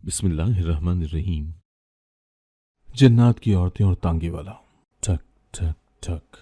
बिस्मिल्लाहिर्रहमानिर्रहीम। जन्नात की औरतें और तांगे वाला। ठक ठक ठक।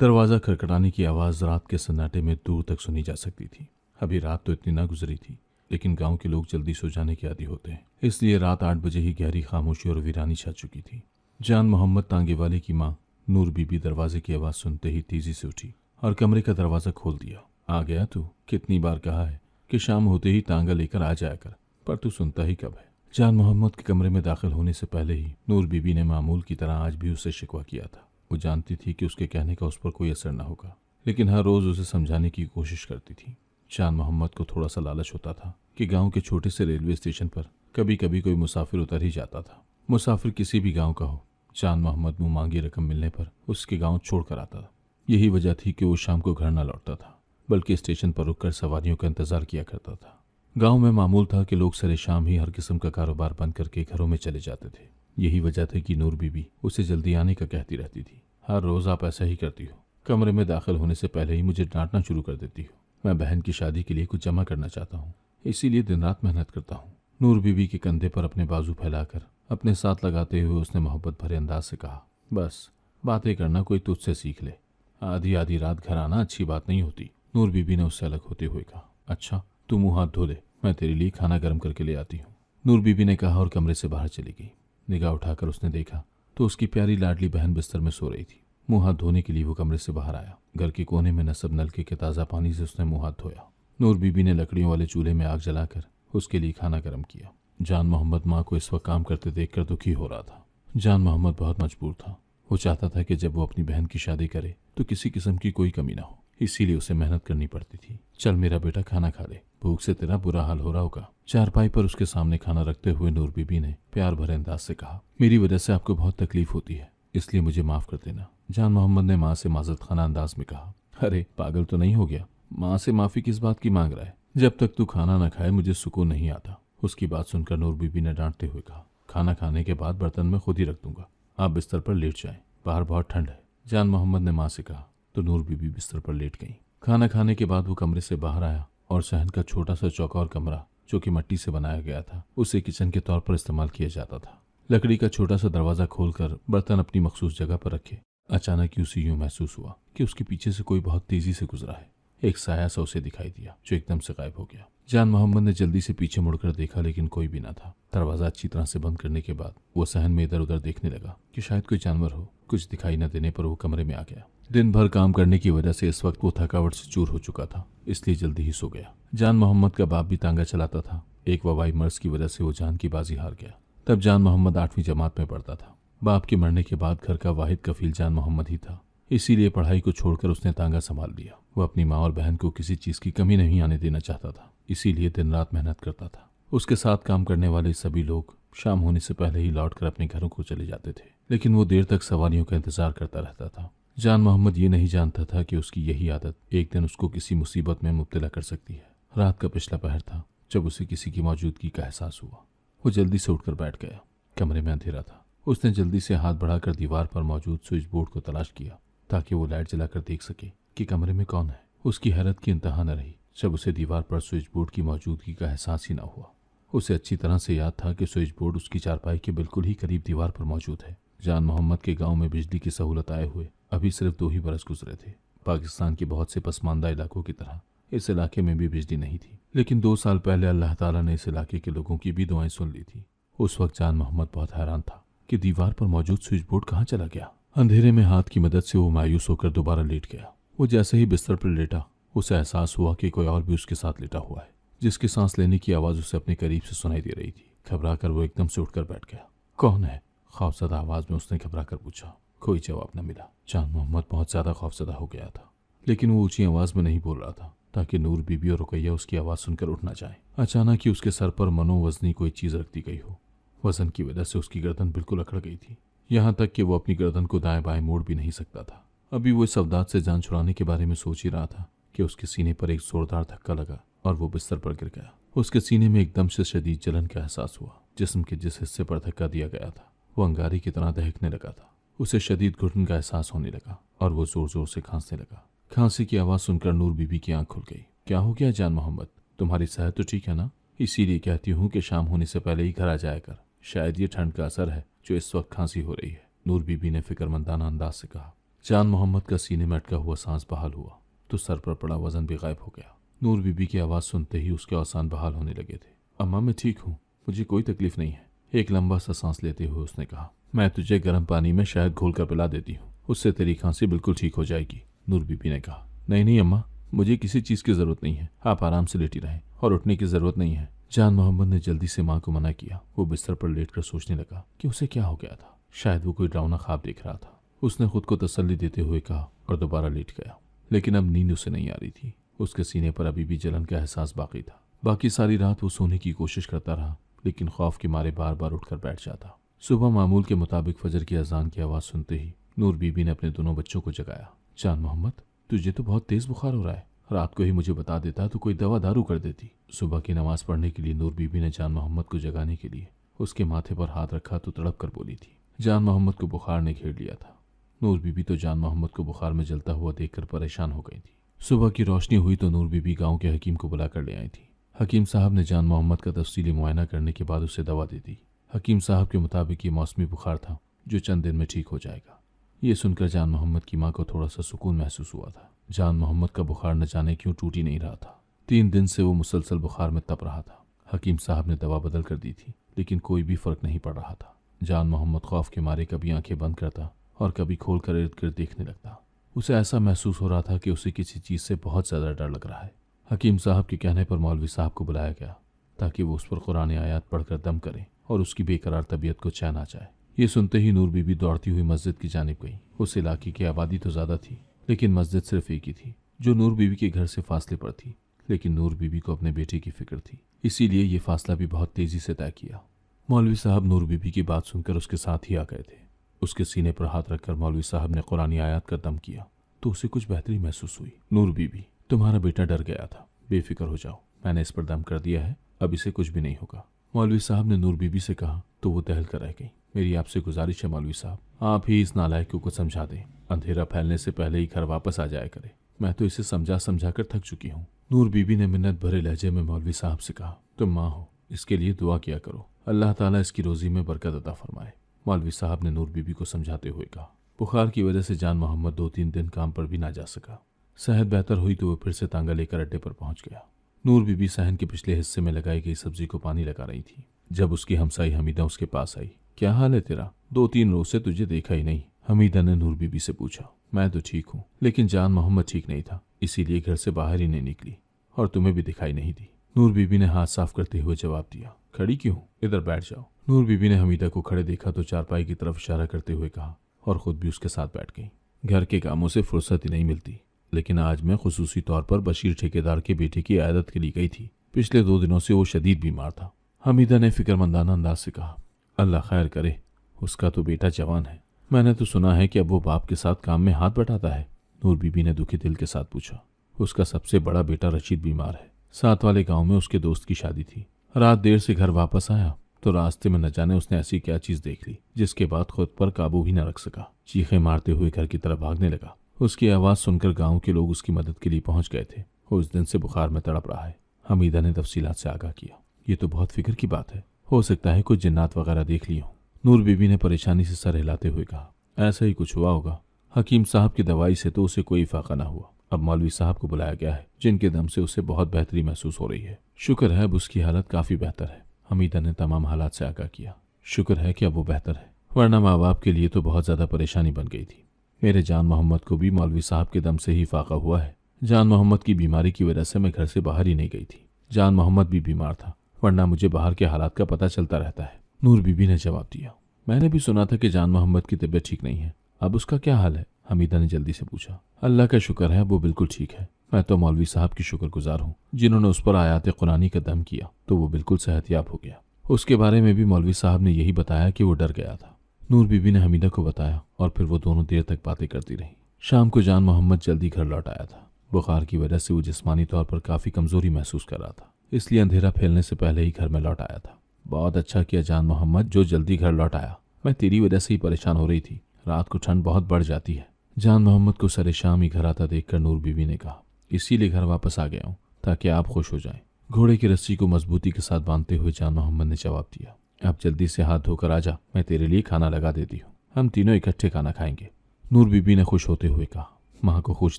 दरवाज़ा खटखटाने की आवाज़ रात के सन्नाटे में दूर तक सुनी जा सकती थी। अभी रात तो इतनी ना गुजरी थी, लेकिन गांव के लोग जल्दी सो जाने के आदी होते हैं, इसलिए रात 8 बजे ही गहरी खामोशी और वीरानी छा चुकी थी। जान मोहम्मद तांगे वाले की माँ नूर बीबी दरवाजे की आवाज़ सुनते ही तेजी से उठी और कमरे का दरवाज़ा खोल दिया। आ गया तू? कितनी बार कहा है कि शाम होते ही तांगा लेकर आ जाया कर, पर तू सुनता ही कब है। जान मोहम्मद के कमरे में दाखिल होने से पहले ही नूर बीबी ने मामूल की तरह आज भी उससे शिकवा किया था। वो जानती थी कि उसके कहने का उस पर कोई असर न होगा, लेकिन हर रोज उसे समझाने की कोशिश करती थी। जान मोहम्मद को थोड़ा सा लालच होता था कि गांव के छोटे से रेलवे स्टेशन पर कभी कभी कोई मुसाफिर उतर ही जाता था। मुसाफिर किसी भी गाँव का हो, जान मोहम्मद मुंह मांगी रकम मिलने पर उसके गाँव छोड़ कर आता था। यही वजह थी कि वो शाम को घर न लौटता था, बल्कि स्टेशन पर रुककर सवारियों का इंतजार किया करता था। गांव में मामूल था कि लोग सरे शाम ही हर किस्म का कारोबार बंद करके घरों में चले जाते थे। यही वजह थी कि नूर बीबी उसे जल्दी आने का कहती रहती थी। हर रोज आप ऐसा ही करती हो, कमरे में दाखिल होने से पहले ही मुझे डांटना शुरू कर देती हो। मैं बहन की शादी के लिए कुछ जमा करना चाहता हूँ, इसीलिए दिन रात मेहनत करता हूँ। नूर बीबी के कंधे पर अपने बाजू फैलाकर अपने साथ लगाते हुए उसने मोहब्बत भरे अंदाज से कहा, बस बातें करना कोई तुझसे सीख ले। आधी आधी रात घर आना अच्छी बात नहीं होती। नूर बीबी ने उससे अलग होते हुए कहा, अच्छा तू मुंह हाथ धो ले, मैं तेरे लिए खाना गर्म करके ले आती हूँ। नूर बीबी ने कहा और कमरे से बाहर चली गई। निगाह उठाकर उसने देखा तो उसकी प्यारी लाडली बहन बिस्तर में सो रही थी। मुंह हाथ धोने के लिए वो कमरे से बाहर आया। घर के कोने में नसब नलके के ताज़ा पानी से उसने मुंह हाथ धोया। नूर बीबी ने लकड़ियों वाले चूल्हे में आग जलाकर उसके लिए खाना गर्म किया। जान मोहम्मद माँ को इस वक्त काम करते देखकर दुखी हो रहा था। जान मोहम्मद बहुत मजबूर था। वो चाहता था कि जब वो अपनी बहन की शादी करे तो किसी किस्म की कोई कमी ना हो, इसीलिए उसे मेहनत करनी पड़ती थी। चल मेरा बेटा खाना खा ले, भूख से तेरा बुरा हाल हो रहा होगा। चारपाई पर उसके सामने खाना रखते हुए नूर बीबी ने प्यार भरे अंदाज से कहा, मेरी वजह से आपको बहुत तकलीफ होती है, इसलिए मुझे माफ कर देना। जान मोहम्मद ने माँ से माजरत खाना अंदाज में कहा, अरे पागल तो नहीं हो गया? माँ से माफी किस बात की मांग रहा है? जब तक तू खाना न खाए मुझे सुकून नहीं आता। उसकी बात सुनकर नूर बीबी ने डांटते हुए कहा, खाना खाने के बाद बर्तन में खुद ही रख दूंगा, आप बिस्तर पर लेट जाएं, बाहर बहुत ठंड है। जान मोहम्मद ने माँ से कहा तो नूर बीबी बिस्तर पर लेट गई। खाना खाने के बाद वो कमरे से बाहर आया और सहन का छोटा सा चौका और कमरा जो कि मिट्टी से बनाया गया था उसे किचन के तौर पर इस्तेमाल किया जाता था। लकड़ी का छोटा सा दरवाजा खोलकर बर्तन अपनी मखसूस जगह पर रखे। अचानक ही उसे यूं महसूस हुआ कि उसके पीछे से कोई बहुत तेजी से गुजरा है। एक साया सा उसे दिखाई दिया जो एकदम से गायब हो गया। जान मोहम्मद ने जल्दी से पीछे मुड़कर देखा, लेकिन कोई भी ना था। दरवाजा अच्छी तरह से बंद करने के बाद वो सहन में इधर उधर देखने लगा कि शायद कोई जानवर हो। कुछ दिखाई न देने पर वो कमरे में आ गया। दिन भर काम करने की वजह से इस वक्त वो थकावट से चूर हो चुका था, इसलिए जल्दी ही सो गया। जान मोहम्मद का बाप भी तांगा चलाता था। एक वबाई मर्ज की वजह से वो जान की बाजी हार गया। तब जान मोहम्मद 8वीं जमात में पढ़ता था। बाप के मरने के बाद घर का वाहिद कफील जान मोहम्मद ही था, इसीलिए पढ़ाई को छोड़कर उसने तांगा संभाल लिया। वो अपनी माँ और बहन को किसी चीज की कमी नहीं आने देना चाहता था, इसीलिए दिन रात मेहनत करता था। उसके साथ काम करने वाले सभी लोग शाम होने से पहले ही लौटकर अपने घरों को चले जाते थे, लेकिन वो देर तक सवारियों का इंतजार करता रहता था। जान मोहम्मद ये नहीं जानता था कि उसकी यही आदत एक दिन उसको किसी मुसीबत में मुब्तला कर सकती है। रात का पिछला पहर था जब उसे किसी की मौजूदगी का एहसास हुआ। वो जल्दी से उठकर बैठ गया। कमरे में अंधेरा था। उसने जल्दी से हाथ बढ़ाकर दीवार पर मौजूद स्विच बोर्ड को तलाश किया ताकि वो लाइट जलाकर देख सके कि कमरे में कौन है। उसकी हैरत की इंतहा न रही जब उसे दीवार पर स्विच बोर्ड की मौजूदगी का एहसास ही न हुआ। उसे अच्छी तरह से याद था कि स्विच बोर्ड उसकी चारपाई के बिल्कुल ही करीब दीवार पर मौजूद है। जान मोहम्मद के गांव में बिजली की सहूलत आए हुए अभी सिर्फ 2 ही बरस गुजरे थे। पाकिस्तान के बहुत से पसमानदा इलाकों की तरह इस इलाके में भी बिजली नहीं थी, लेकिन 2 साल पहले अल्लाह ताला ने इस इलाके के लोगों की भी दुआएं सुन ली थी। उस वक्त जान मोहम्मद बहुत हैरान था कि दीवार पर मौजूद स्विच बोर्ड कहाँ चला गया। अंधेरे में हाथ की मदद से वो मायूस होकर दोबारा लेट गया। वो जैसे ही बिस्तर पर लेटा, उसे एहसास हुआ कि कोई और भी उसके साथ लेटा हुआ है, जिसकी सांस लेने की आवाज उसे अपने करीब से सुनाई दे रही थी। घबराकर वो एकदम से उठकर बैठ गया। कौन है? खौफजदा आवाज में उसने घबराकर पूछा। कोई जवाब न मिला। जान मोहम्मद बहुत ज्यादा खौफजदा हो गया था, लेकिन वो ऊंची आवाज में नहीं बोल रहा था ताकि नूर बीबी और रुकैया उसकी आवाज सुनकर उठ ना जाए। अचानक ही उसके सर पर मनोवजनी कोई चीज रख दी गई हो। वजन की वजह से उसकी गर्दन बिल्कुल अकड़ गई थी, यहाँ तक कि वो अपनी गर्दन को दाएं बाएं मोड़ भी नहीं सकता था। अभी वो इस अवदाद से जान छुड़ाने के बारे में सोच ही रहा था कि उसके सीने पर एक जोरदार धक्का लगा और वो बिस्तर पर गिर गया। उसके सीने में एकदम से शदीद जलन का एहसास हुआ। जिस्म के जिस हिस्से पर धक्का दिया गया था वो अंगारे की तरह दहकने लगा था। उसे शदीद घुटन का एहसास होने लगा और वो जोर जोर से खांसने लगा। खांसी की आवाज सुनकर नूर बीबी की आंख खुल गई। क्या हो गया जान मोहम्मद? तुम्हारी सेहत तो ठीक है ना? इसीलिए कहती हूँ कि शाम होने से पहले ही घर आ जाया कर। शायद ये ठंड का असर है जो इस वक्त खांसी हो रही है, नूर बीबी ने फिक्रमंदाना अंदाज से कहा। जान मोहम्मद का सीने में अटका हुआ सांस बहाल हुआ तो सर पर पड़ा वजन भी गायब हो गया। नूर बीबी की आवाज़ सुनते ही उसके औसान बहाल होने लगे थे। अम्मा मैं ठीक हूँ, मुझे कोई तकलीफ नहीं है। एक लंबा सा सांस लेते हुए उसने कहा। मैं तुझे गर्म पानी में शहद घोल कर पिला देती हूँ, उससे तेरी खांसी बिल्कुल ठीक हो जाएगी, नूर बीबी ने कहा। नहीं नहीं अम्मा, मुझे किसी चीज़ की ज़रूरत नहीं है, आप आराम से लेटी रहें और उठने की ज़रूरत नहीं है। जान मोहम्मद ने जल्दी से माँ को मना किया। वो बिस्तर पर लेटकर सोचने लगा कि उसे क्या हो गया था। शायद वो कोई डरावना ख्वाब देख रहा था। उसने खुद को तसल्ली देते हुए कहा और दोबारा लेट गया। लेकिन अब नींद उसे नहीं आ रही थी। उसके सीने पर अभी भी जलन का एहसास बाकी था। बाकी सारी रात वो सोने की कोशिश करता रहा, लेकिन खौफ के मारे बार बार उठकर बैठ जाता। सुबह मामूल के मुताबिक फजर की अजान की आवाज़ सुनते ही नूर बीबी ने अपने दोनों बच्चों को जगाया। जान मोहम्मद, तुझे तो बहुत तेज बुखार हो रहा है, रात को ही मुझे बता देता तो कोई दवा दारू कर देती। सुबह की नमाज पढ़ने के लिए नूर बीबी ने जान मोहम्मद को जगाने के लिए उसके माथे पर हाथ रखा तो तड़प कर बोली थी। जान मोहम्मद को बुखार ने घेर लिया था। नूर बीबी तो जान मोहम्मद को बुखार में जलता हुआ देखकर परेशान हो गई थी। सुबह की रोशनी हुई तो नूर बीबी गांव के हकीम को बुलाकर ले आई थी। हकीम साहब ने जान मोहम्मद का तफसीली मुआयना करने के बाद उसे दवा दे दी। हकीम साहब के मुताबिक ये मौसमी बुखार था जो चंद दिन में ठीक हो जाएगा। ये सुनकर जान मोहम्मद की माँ को थोड़ा सा सुकून महसूस हुआ था। जान मोहम्मद का बुखार न जाने क्यों टूट ही नहीं रहा था। 3 दिन से वो मुसलसल बुखार में तप रहा था। हकीम साहब ने दवा बदल कर दी थी, लेकिन कोई भी फर्क नहीं पड़ रहा था। जान मोहम्मद खौफ के मारे कभी आंखें बंद करता और कभी खोलकर इर्द गिर्द देखने लगता। उसे ऐसा महसूस हो रहा था कि उसे किसी चीज़ से बहुत ज़्यादा डर लग रहा है। हकीम साहब के कहने पर मौलवी साहब को बुलाया गया ताकि वो उस पर कुरान आयात पढ़कर दम करे और उसकी बेकरार तबीयत को चैन आ जाए। ये सुनते ही नूर बीबी दौड़ती हुई मस्जिद की जानिब गई। उस इलाके की आबादी तो ज़्यादा थी, लेकिन मस्जिद सिर्फ एक ही थी जो नूर बीबी के घर से फासले पर थी। लेकिन नूर बीबी को अपने बेटे की फिक्र थी, इसीलिए ये फासला भी बहुत तेज़ी से तय किया। मौलवी साहब नूर बीबी की बात सुनकर उसके साथ ही आ गए थे। उसके सीने पर हाथ रखकर मौलवी साहब ने कुरानी आयात का दम किया तो उसे कुछ बेहतरी महसूस हुई। नूर बीबी, तुम्हारा बेटा डर गया था, बेफिक्र हो जाओ, मैंने इस पर दम कर दिया है, अब इसे कुछ भी नहीं होगा, मौलवी साहब ने नूर बीबी से कहा तो वो दहल कर रह गई। मेरी आपसे गुजारिश है मौलवी साहब, आप ही इस नालायक को समझा दें, अंधेरा फैलने से पहले ही घर वापस आ जाया करे। मैं तो इसे समझा समझा कर थक चुकी हूँ। नूर बीबी ने मिन्नत भरे लहजे में मौलवी साहब से कहा, तुम माँ हो, इसके लिए दुआ किया करो, अल्लाह ताला इसकी रोजी में बरकत अता फरमाए। मौलवी साहब ने नूर बीबी को समझाते हुए कहा। बुखार की वजह से जान मोहम्मद 2-3 दिन काम पर भी ना जा सका। सेहत बेहतर हुई तो वह फिर से तांगा लेकर अड्डे पर पहुंच गया। नूर बीबी सहन के पिछले हिस्से में लगाई गई सब्जी को पानी लगा रही थी जब उसकी हमसाई हमीदा उसके पास आई। क्या हाल है तेरा, 2-3 रोज से तुझे देखा ही नहीं, हमीदा ने नूर बीबी से पूछा। मैं तो ठीक हूँ, लेकिन जान मोहम्मद ठीक नहीं था, इसीलिए घर से बाहर ही नहीं निकली और तुम्हें भी दिखाई नहीं दी। नूर बीबी ने हाथ साफ करते हुए जवाब दिया। खड़ी क्यों, इधर बैठ जाओ। नूर बीबी ने हमीदा को खड़े देखा तो चारपाई की तरफ इशारा करते हुए कहा और खुद भी उसके साथ बैठ गई। घर के कामों से फुर्सत ही नहीं मिलती, लेकिन आज मैं खुसूसी तौर पर बशीर ठेकेदार के बेटे की आयादत के लिए गई थी। पिछले 2 दिनों से वो शदीद बीमार था। हमीदा ने फिक्रमंदाना अंदाज से कहा। अल्लाह खैर करे, उसका तो बेटा जवान है, मैंने तो सुना है कि अब वो बाप के साथ काम में हाथ बटाता है। नूर बीबी ने दुखी दिल के साथ पूछा। उसका सबसे बड़ा बेटा रशीद बीमार है, साथ वाले गांव में उसके दोस्त की शादी थी। रात देर से घर वापस आया तो रास्ते में न जाने उसने ऐसी क्या चीज देख ली जिसके बाद खुद पर काबू ही न रख सका। चीखें मारते हुए घर की तरफ भागने लगा। उसकी आवाज सुनकर गांव के लोग उसकी मदद के लिए पहुंच गए थे। उस दिन से बुखार में तड़प रहा है। हमीदा ने तफसीलात से आगाह किया। ये तो बहुत फिक्र की बात है, हो सकता है कुछ जिन्नात वगैरह देख ली हो। नूर बीबी ने परेशानी से सर हिलाते हुए कहा। ऐसा ही कुछ हुआ होगा, हकीम साहब की दवाई से तो उसे कोई फाका न हुआ। अब मौलवी साहब को बुलाया गया है जिनके दम से उसे बहुत बेहतरी महसूस हो रही है। शुक्र है अब उसकी हालत काफी बेहतर है। हमीदा ने तमाम हालात से आगाह किया। शुक्र है कि अब वो बेहतर है, वरना माँ बाप के लिए तो बहुत ज्यादा परेशानी बन गई थी। मेरे जान मोहम्मद को भी मौलवी साहब के दम से ही फाका हुआ है। जान मोहम्मद की बीमारी की वजह से मैं घर से बाहर ही नहीं गई थी। जान मोहम्मद भी बीमार था, वरना मुझे बाहर के हालात का पता चलता रहता है। नूर बीबी ने जवाब दिया। मैंने भी सुना था कि जान मोहम्मद की तबीयत ठीक नहीं है, अब उसका क्या हाल है? हमीदा ने जल्दी से पूछा। अल्लाह का शुक्र है वो बिल्कुल ठीक है। मैं तो मौलवी साहब की शुक्रगुजार हूँ जिन्होंने उस पर आयात कुरानी का दम किया तो वो बिल्कुल सेहतयाब हो गया। उसके बारे में भी मौलवी साहब ने यही बताया कि वो डर गया था। नूर बीबी ने हमीदा को बताया और फिर वो दोनों देर तक बातें करती रहीं। शाम को जान मोहम्मद जल्दी घर लौट आया था। बुखार की वजह से वो जिस्मानी तौर पर काफी कमजोरी महसूस कर रहा था, इसलिए अंधेरा फैलने से पहले ही घर में लौट आया था। बहुत अच्छा किया जान मोहम्मद जो जल्दी घर लौट आया, मैं तेरी वजह से ही परेशान हो रही थी। रात को ठंड बहुत बढ़ जाती है। जान मोहम्मद को सरे शाम ही घर आता देखकर नूर बीबी ने कहा, इसीलिए घर वापस आ गया हूँ ताकि आप खुश हो जाएं। घोड़े की रस्सी को मजबूती के साथ बांधते हुए जान मोहम्मद ने जवाब दिया, अब जल्दी से हाथ धोकर आजा, मैं तेरे लिए खाना लगा देती हूँ, हम तीनों इकट्ठे खाना खाएंगे। नूर बीबी ने खुश होते हुए कहा। माँ को खुश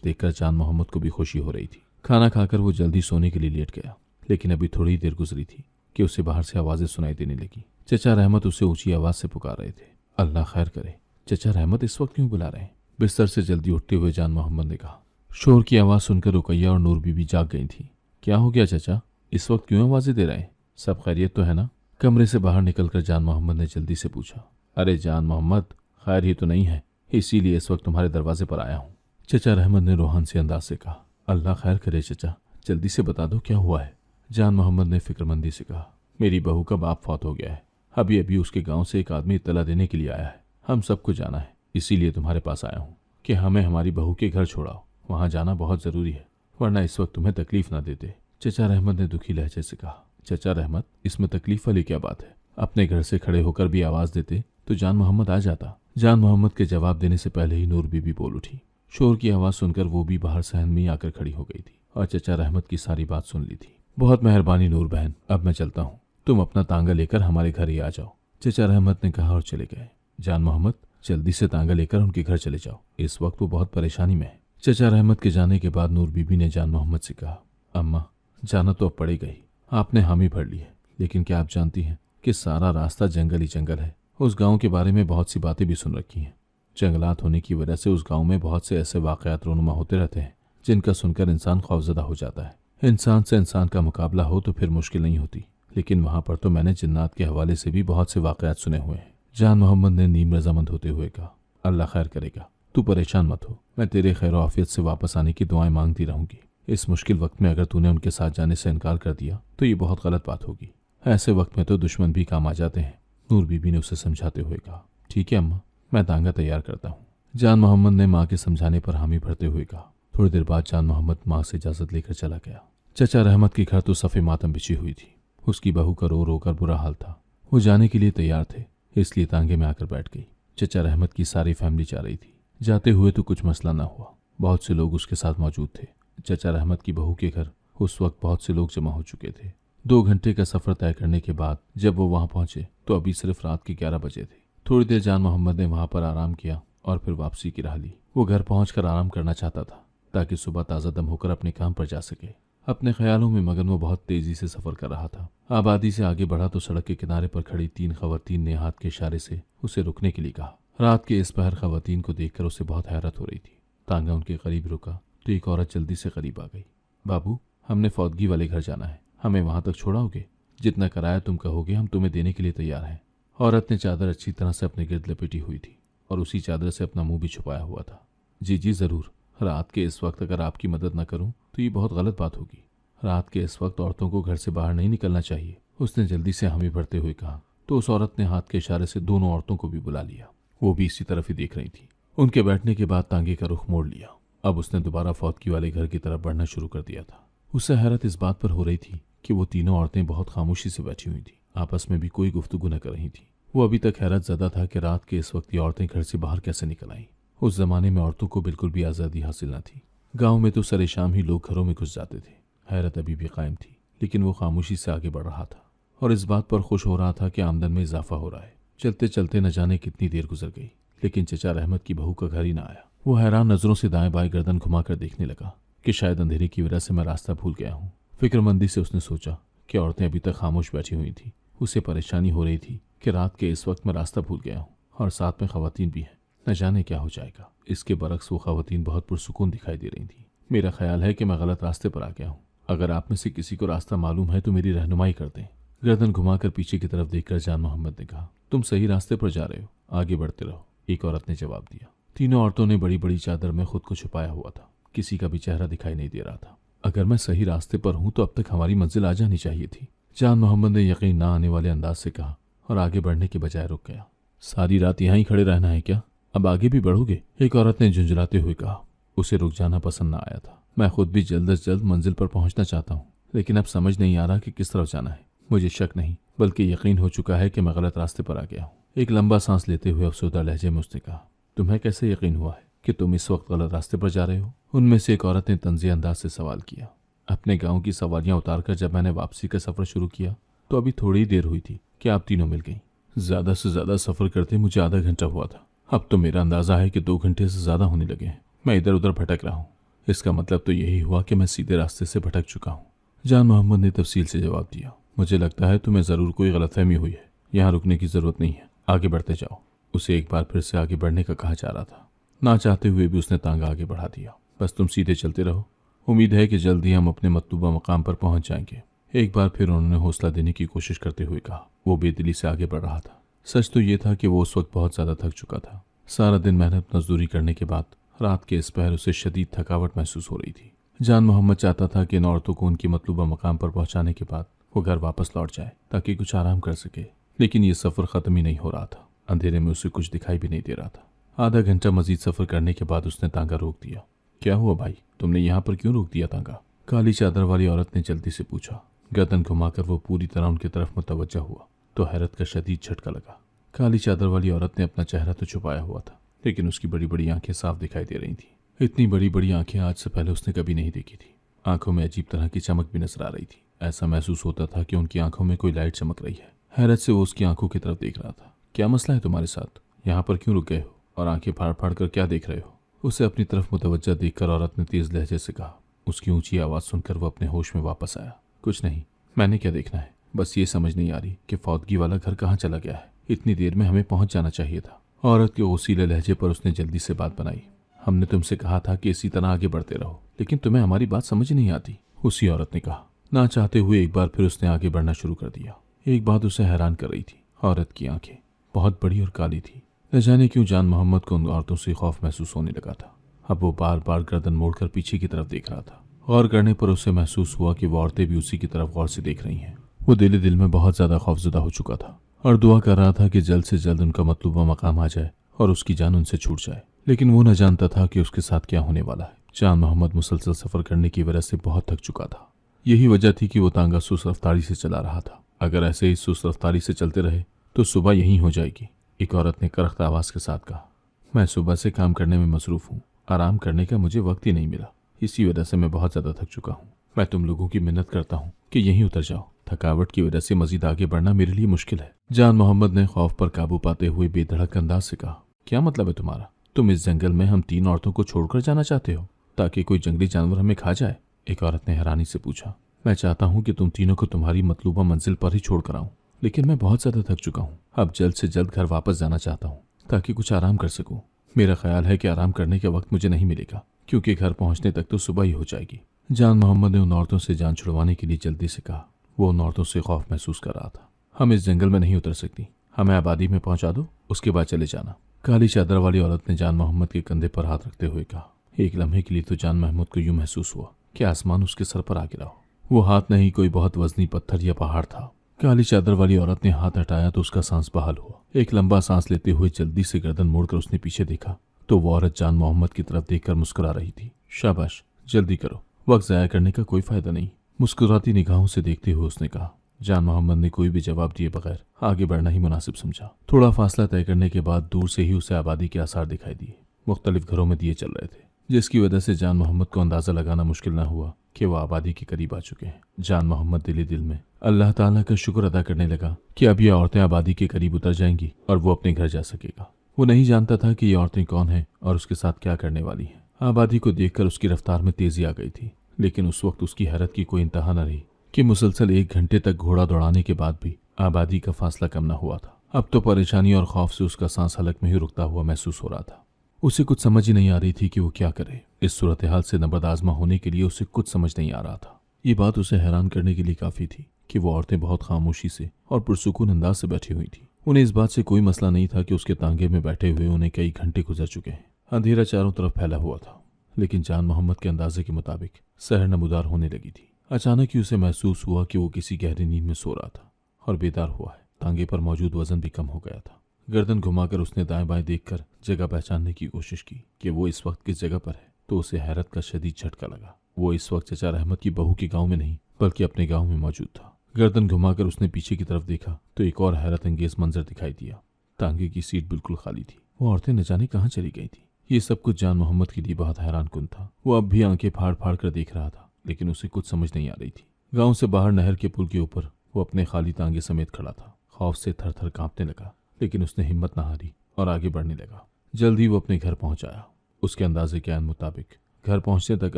देखकर जान मोहम्मद को भी खुशी हो रही थी। खाना खाकर वो जल्दी सोने के लिए लेट गया, लेकिन अभी थोड़ी देर गुजरी थी कि उसे बाहर से आवाजें सुनाई देने लगी। चचा रहमत उसे ऊंची आवाज से पुकार रहे थे। अल्लाह खैर करे, चचा रहमत इस वक्त क्यों बुला रहे हैं? बिस्तर से जल्दी उठते हुए जान मोहम्मद ने कहा। शोर की आवाज सुनकर रुकैया और नूर बीबी जाग गई थी। क्या हो गया चचा, इस वक्त क्यों आवाजें दे रहे हैं? सब खैरियत तो है ना? कमरे से बाहर निकलकर जान मोहम्मद ने जल्दी से पूछा। अरे जान मोहम्मद, खैर ही तो नहीं है, इसीलिए इस वक्त तुम्हारे दरवाजे पर आया हूँ, चचा रहमत ने रूहान से अंदाज से कहा। अल्लाह खैर करे चचा, जल्दी से बता दो क्या हुआ है? जान मोहम्मद ने फिक्रमंदी से कहा। मेरी बहू का बाप फौत हो गया है, अभी अभी उसके गांव से एक आदमी इत्तला देने के लिए आया है। हम सबको जाना है, इसीलिए तुम्हारे पास आया हूँ कि हमें हमारी बहू के घर छोड़ाओ, वहाँ जाना बहुत ज़रूरी है, वरना इस वक्त तुम्हें तकलीफ ना देते, चचा रहमत ने दुखी लहजे से कहा। चचा रहमत, इसमें तकलीफ वाली क्या बात है? अपने घर से खड़े होकर भी आवाज़ देते तो जान मोहम्मद आ जाता। जान मोहम्मद के जवाब देने से पहले ही नूर बीबी बोल उठी। शोर की आवाज़ सुनकर वो भी बाहर सहन में आकर खड़ी हो गई थी और चचा रहमत की सारी बात सुन ली थी। बहुत मेहरबानी नूर बहन, अब मैं चलता हूँ, तुम अपना तांगा लेकर हमारे घर ही आ जाओ, चचा रहमत ने कहा और चले गए। जान मोहम्मद, जल्दी से तांगा लेकर उनके घर चले जाओ, इस वक्त वो बहुत परेशानी में है। चचा रहमत के जाने के बाद नूर बीबी ने जान मोहम्मद से कहा। अम्मा, जाना तो अब पड़ेगा ही, आपने हामी भर ली है, लेकिन क्या आप जानती हैं कि सारा रास्ता जंगल ही जंगल है। उस गांव के बारे में बहुत सी बातें भी सुन रखी हैं। जंगलात होने की वजह से उस गांव में बहुत से ऐसे वाकयात रोनुमा होते रहते हैं जिनका सुनकर इंसान खौफजदा हो जाता है। इंसान से इंसान का मुकाबला हो तो फिर मुश्किल नहीं होती, लेकिन वहां पर तो मैंने जिन्नात के हवाले से भी बहुत से वाकयात सुने हुए हैं। जान मोहम्मद ने नीम रजामंद होते हुए कहा। अल्लाह खैर करेगा, तू परेशान मत हो, मैं तेरे खैर आफियत से वापस आने की दुआएं मांगती रहूंगी। इस मुश्किल वक्त में अगर तूने उनके साथ जाने से इनकार कर दिया तो ये बहुत गलत बात होगी। ऐसे वक्त में तो दुश्मन भी काम आ जाते हैं, नूर बीबी ने उसे समझाते हुए कहा। ठीक है अम्मा, मैं तांगा तैयार करता हूँ, जान मोहम्मद ने माँ के समझाने पर हामी भरते हुए कहा। थोड़ी देर बाद जान मोहम्मद माँ से इजाजत लेकर चला गया। चचा रहमत के घर तो सफ़े मातम बिछी हुई थी। उसकी बहू का रो रो कर बुरा हाल था। वो जाने के लिए तैयार थे, इसलिए तांगे में आकर बैठ गई। चचा रहमत की सारी फैमिली जा रही थी। जाते हुए तो कुछ मसला ना हुआ, बहुत से लोग उसके साथ मौजूद थे। चचा रहमत की बहू के घर उस वक्त बहुत से लोग जमा हो चुके थे। 2 घंटे का सफ़र तय करने के बाद जब वो वहाँ पहुंचे तो अभी सिर्फ रात के 11 बजे थे। थोड़ी देर जान मोहम्मद ने वहाँ पर आराम किया और फिर वापसी की राह ली। वो घर पहुंचकर आराम करना चाहता था ताकि सुबह ताज़ा दम होकर अपने काम पर जा सके। अपने ख्यालों में मगन वो बहुत तेजी से सफ़र कर रहा था। आबादी से आगे बढ़ा तो सड़क के किनारे पर खड़ी 3 खवातीन ने हाथ के इशारे से उसे रुकने के लिए कहा। रात के इस पहर खवातीन को देखकर उसे बहुत हैरत हो रही थी। तांगा उनके करीब रुका तो एक औरत जल्दी से करीब आ गई। बाबू, हमने फौदगी वाले घर जाना है, हमें वहां तक छोड़ाओगे? जितना किराया तुम कहोगे हम तुम्हें देने के लिए तैयार हैं। औरत ने चादर अच्छी तरह से अपने गिर्द लपेटी हुई थी और उसी चादर से अपना मुंह भी छुपाया हुआ था। जी जी जरूर, रात के इस वक्त अगर आपकी मदद न करूं तो ये बहुत गलत बात होगी। रात के इस वक्त औरतों को घर से बाहर नहीं निकलना चाहिए, उसने जल्दी से हामी भरते हुए कहा। तो उस औरत ने हाथ के इशारे से दोनों औरतों को भी बुला लिया। वो भी इसी तरफ ही देख रही थी। उनके बैठने के बाद तांगे का रुख मोड़ लिया। अब उसने दोबारा फौदगी वाले घर की तरफ बढ़ना शुरू कर दिया था। उससे हैरत इस बात पर हो रही थी कि वो तीनों औरतें बहुत खामोशी से बैठी हुई थी, आपस में भी कोई गुफ्तगू न कर रही थी। वो अभी तक हैरत ज़दा था कि रात के इस वक्त ये औरतें घर से बाहर कैसे निकल आईं। उस जमाने में औरतों को बिल्कुल भी आज़ादी हासिल न थी। गाँव में तो सरे शाम ही लोग घरों में घुस जाते थे। हैरत अभी भी कायम थी, लेकिन वो खामोशी से आगे बढ़ रहा था और इस बात पर खुश हो रहा था कि आमदन में इजाफा हो रहा है। चलते चलते न जाने कितनी देर गुजर गई, लेकिन चचा रहमत की बहू का घर ही ना आया। वो हैरान नजरों से दाएं बाएं गर्दन घुमाकर देखने लगा कि शायद अंधेरे की वजह से मैं रास्ता भूल गया हूँ। फिक्रमंदी से उसने सोचा कि औरतें अभी तक खामोश बैठी हुई थी। उसे परेशानी हो रही थी कि रात के इस वक्त मैं रास्ता भूल गया हूँ और साथ में खवातीन भी हैं, न जाने क्या हो जाएगा। इसके बरक्स वो खवातीन बहुत पुरसुकून दिखाई दे रही थी। मेरा ख्याल है कि मैं गलत रास्ते पर आ गया हूँ। अगर आप में से किसी को रास्ता मालूम है तो मेरी रहनुमाई कर दें। गर्दन घुमाकर पीछे की तरफ देखकर जान मोहम्मद ने कहा। तुम सही रास्ते पर जा रहे हो, आगे बढ़ते रहो, एक औरत ने जवाब दिया। तीनों औरतों ने बड़ी बड़ी चादर में खुद को छुपाया हुआ था, किसी का भी चेहरा दिखाई नहीं दे रहा था। अगर मैं सही रास्ते पर हूं तो अब तक हमारी मंजिल आ जानी चाहिए थी, जान मोहम्मद ने यकीन ना आने वाले अंदाज से कहा और आगे बढ़ने के बजाय रुक गया। सारी रात यहाँ ही खड़े रहना है क्या? अब आगे भी बढ़ोगे? एक औरत ने झुंझलाते हुए कहा। उसे रुक जाना पसंद न आया था। मैं खुद भी जल्द से जल्द मंजिल पर पहुंचना चाहता हूँ, लेकिन अब समझ नहीं आ रहा कि किस तरफ जाना है। मुझे शक नहीं बल्कि यकीन हो चुका है कि मैं गलत रास्ते पर आ गया हूँ। एक लंबा सांस लेते हुए अफसोदा लहजे में उसने कहा। तुम्हें कैसे यकीन हुआ है कि तुम इस वक्त गलत रास्ते पर जा रहे हो? उनमें से एक औरत ने तंज़िया अंदाज से सवाल किया। अपने गांव की सवारियां उतारकर जब मैंने वापसी का सफर शुरू किया तो अभी थोड़ी ही देर हुई थी कि आप तीनों मिल गई। ज्यादा से ज्यादा सफर करते मुझे आधा घंटा हुआ था। अब तो मेरा अंदाजा है कि 2 घंटे से ज्यादा होने लगे हैं। मैं इधर उधर भटक रहा हूँ। इसका मतलब तो यही हुआ कि मैं सीधे रास्ते से भटक चुका हूँ। जान मोहम्मद ने तफसील से जवाब दिया। मुझे लगता है तुम्हें जरूर कोई गलतफहमी हुई है। यहाँ रुकने की जरूरत नहीं है, आगे बढ़ते जाओ। उसे एक बार फिर से आगे बढ़ने का कहा जा रहा था। ना चाहते हुए भी उसने तांगा आगे बढ़ा दिया। बस तुम सीधे चलते रहो, उम्मीद है कि जल्द ही हम अपने मतलूबा मकाम पर पहुंच जाएंगे। एक बार फिर उन्होंने हौसला देने की कोशिश करते हुए कहा। वो बेदिली से आगे बढ़ रहा था। सच तो ये था कि वो उस वक्त बहुत ज्यादा थक चुका था। सारा दिन मेहनत मजदूरी करने के बाद रात के इस पहर उसे शदीद थकावट महसूस हो रही थी। जान मोहम्मद चाहता था कि इन औरतों को उनकी मतलूबा मकाम पर पहुंचाने के बाद वो घर वापस लौट जाए ताकि कुछ आराम कर सके, लेकिन ये सफर खत्म ही नहीं हो रहा था। अंधेरे में उसे कुछ दिखाई भी नहीं दे रहा था। आधा घंटा मजीद सफर करने के बाद उसने तांगा रोक दिया। क्या हुआ भाई, तुमने यहाँ पर क्यों रोक दिया तांगा? काली चादर वाली औरत ने जल्दी से पूछा। गर्दन घुमाकर वो पूरी तरह उनकी तरफ मुतवज्जा हुआ तो हैरत का शदीद झटका लगा। काली चादर वाली औरत ने अपना चेहरा तो छुपाया हुआ था, लेकिन उसकी बड़ी बड़ी आंखें साफ दिखाई दे रही थी। इतनी बड़ी बड़ी आंखें आज से पहले उसने कभी नहीं देखी थी। आंखों में अजीब तरह की चमक भी नजर आ रही थी। ऐसा महसूस होता था कि उनकी आंखों में कोई लाइट चमक रही है। हैरत से वो उसकी आंखों की तरफ देख रहा था। क्या मसला है तुम्हारे साथ? यहाँ पर क्यों रुक गए हो और आंखें फाड़ फाड़ कर क्या देख रहे हो? उसे अपनी तरफ मुतवज्जा देखकर औरत ने तेज लहजे से कहा। उसकी ऊंची आवाज सुनकर वो अपने होश में वापस आया। कुछ नहीं, मैंने क्या देखना है, बस ये समझ नहीं आ रही कि फौतगी वाला घर कहाँ चला गया है। इतनी देर में हमें पहुंच जाना चाहिए था। औरत के ओसीले लहजे पर उसने जल्दी से बात बनाई। हमने तुमसे कहा था कि इसी तरह आगे बढ़ते रहो, लेकिन तुम्हें हमारी बात समझ नहीं आती, उसी औरत ने कहा। ना चाहते हुए एक बार फिर उसने आगे बढ़ना शुरू कर दिया। एक बात उसे हैरान कर रही थी। औरत की आंखें बहुत बड़ी और काली थी। न जाने क्यों जान मोहम्मद को उन औरतों से खौफ महसूस होने लगा था। अब वो बार बार गर्दन मोड़कर पीछे की तरफ देख रहा था। गौर करने पर उसे महसूस हुआ कि वो औरतें भी उसी की तरफ गौर से देख रही हैं। वो दिल ही दिल में बहुत ज्यादा खौफजदा हो चुका था और दुआ कर रहा था कि जल्द से जल्द उनका मतलूबा मकाम आ जाए और उसकी जान उनसे छूट जाए। लेकिन वो न जानता था कि उसके साथ क्या होने वाला है। जान मोहम्मद मुसलसल सफर करने की वजह से बहुत थक चुका था। यही वजह थी कि वो तांगा सुस्त रफ्तारी से चला रहा था। अगर ऐसे ही सुस्त रफ्तारी से चलते रहे तो सुबह यहीं हो जाएगी, एक औरत ने करख्त आवाज के साथ कहा। मैं सुबह से काम करने में मसरूफ हूँ, आराम करने का मुझे वक्त ही नहीं मिला। इसी वजह से मैं बहुत ज्यादा थक चुका हूँ। मैं तुम लोगों की मिन्नत करता हूँ कि यहीं उतर जाओ। थकावट की वजह से मजीद आगे बढ़ना मेरे लिए मुश्किल है। जान मोहम्मद ने खौफ पर काबू पाते हुए बेधड़क अंदाज से कहा। क्या मतलब है तुम्हारा? तुम इस जंगल में हम 3 औरतों को छोड़कर जाना चाहते हो ताकि कोई जंगली जानवर हमें खा जाए? एक औरत ने हैरानी से पूछा। मैं चाहता हूँ कि तुम तीनों को तुम्हारी मतलूबा मंजिल पर ही छोड़कर आऊं, लेकिन मैं बहुत ज्यादा थक चुका हूँ। अब जल्द से जल्द घर वापस जाना चाहता हूँ ताकि कुछ आराम कर सकूं। मेरा ख्याल है कि आराम करने का वक्त मुझे नहीं मिलेगा, क्योंकि घर पहुंचने तक तो सुबह ही हो जाएगी। जान मोहम्मद ने उन औरतों से जान छुड़वाने के लिए जल्दी से कहा। वो उन औरतों से खौफ महसूस कर रहा था। हम इस जंगल में नहीं उतर सकती, हमें आबादी में पहुंचा दो, उसके बाद चले जाना। काली चादर वाली औरत ने जान मोहम्मद के कंधे पर हाथ रखते हुए कहा। एक लम्हे के लिए तो जान मोहम्मद को यूं महसूस हुआ कि आसमान उसके सर पर आ गिरा हो। वो हाथ नहीं, कोई बहुत वजनी पत्थर या पहाड़ था। काली चादर वाली औरत ने हाथ हटाया तो उसका सांस बहाल हुआ। एक लंबा सांस लेते हुए जल्दी से गर्दन मोड़कर उसने पीछे देखा तो वो औरत जान मोहम्मद की तरफ देखकर मुस्कुरा रही थी। शाबाश, जल्दी करो, वक्त जाया करने का कोई फायदा नहीं, मुस्कुराती निगाहों से देखते हुए उसने कहा। जान मोहम्मद ने कोई भी जवाब दिए बगैर आगे बढ़ना ही मुनासिब समझा। थोड़ा फासला तय करने के बाद दूर से ही उसे आबादी के आसार दिखाई दिए। मुख्तलिफ घरों में दिए चल रहे थे, जिसकी वजह से जान मोहम्मद को अंदाजा लगाना मुश्किल न हुआ कि वो आबादी के करीब आ चुके हैं। जान मोहम्मद दिल ही दिल में अल्लाह ताला का शुक्र अदा करने लगा कि अब ये औरतें आबादी के करीब उतर जाएंगी और वो अपने घर जा सकेगा। वो नहीं जानता था कि ये औरतें कौन हैं और उसके साथ क्या करने वाली हैं। आबादी को देखकर उसकी रफ्तार में तेजी आ गई थी, लेकिन उस वक्त उसकी हैरत की कोई इंतहा न रही कि मुसलसल 1 घंटे तक घोड़ा दौड़ाने के बाद भी आबादी का फासला कम न हुआ था। अब तो परेशानी और खौफ से उसका सांस हलक में ही रुकता हुआ महसूस हो रहा था। उसे कुछ समझ ही नहीं आ रही थी कि वो क्या करे। इस सूरत हाल से नबर्द आजमा होने के लिए उसे कुछ समझ नहीं आ रहा था। ये बात उसे हैरान करने के लिए काफी थी कि वो औरतें बहुत खामोशी से और पुरसुकून अंदाज से बैठी हुई थी। उन्हें इस बात से कोई मसला नहीं था कि उसके तांगे में बैठे हुए उन्हें कई घंटे गुजर चुके हैं। अंधेरा चारों तरफ फैला हुआ था, लेकिन जान मोहम्मद के अंदाजे के मुताबिक सहर नमूदार होने लगी थी। अचानक ही उसे महसूस हुआ कि वो किसी गहरी नींद में सो रहा था और बेदार हुआ है। तांगे पर मौजूद वजन भी कम हो गया था। गर्दन घुमाकर उसने दाएं बाएं देखकर जगह पहचानने की कोशिश की कि वो इस वक्त किस जगह पर है, तो उसे हैरत का शदीद झटका लगा। वो इस वक्त चचा रहमत की बहू के गांव में नहीं बल्कि अपने गांव में मौजूद था। गर्दन घुमाकर उसने पीछे की तरफ देखा तो एक और हैरत अंगेज मंजर दिखाई दिया। तांगे की सीट बिल्कुल खाली थी। वो औरतें न जाने कहाँ चली गई थी। ये सब कुछ जान मोहम्मद के लिए बहुत हैरान कुन था। वो अब भी आंखें फाड़ फाड़ कर देख रहा था लेकिन उसे कुछ समझ नहीं आ रही थी। गांव से बाहर नहर के पुल के ऊपर वो अपने खाली तांगे समेत खड़ा था। खौफ से थर थर कांपने लगा, लेकिन उसने हिम्मत न हारी और आगे बढ़ने लगा। जल्द ही वो अपने घर पहुंच आया। उसके अंदाजे के मुताबिक घर पहुंचने तक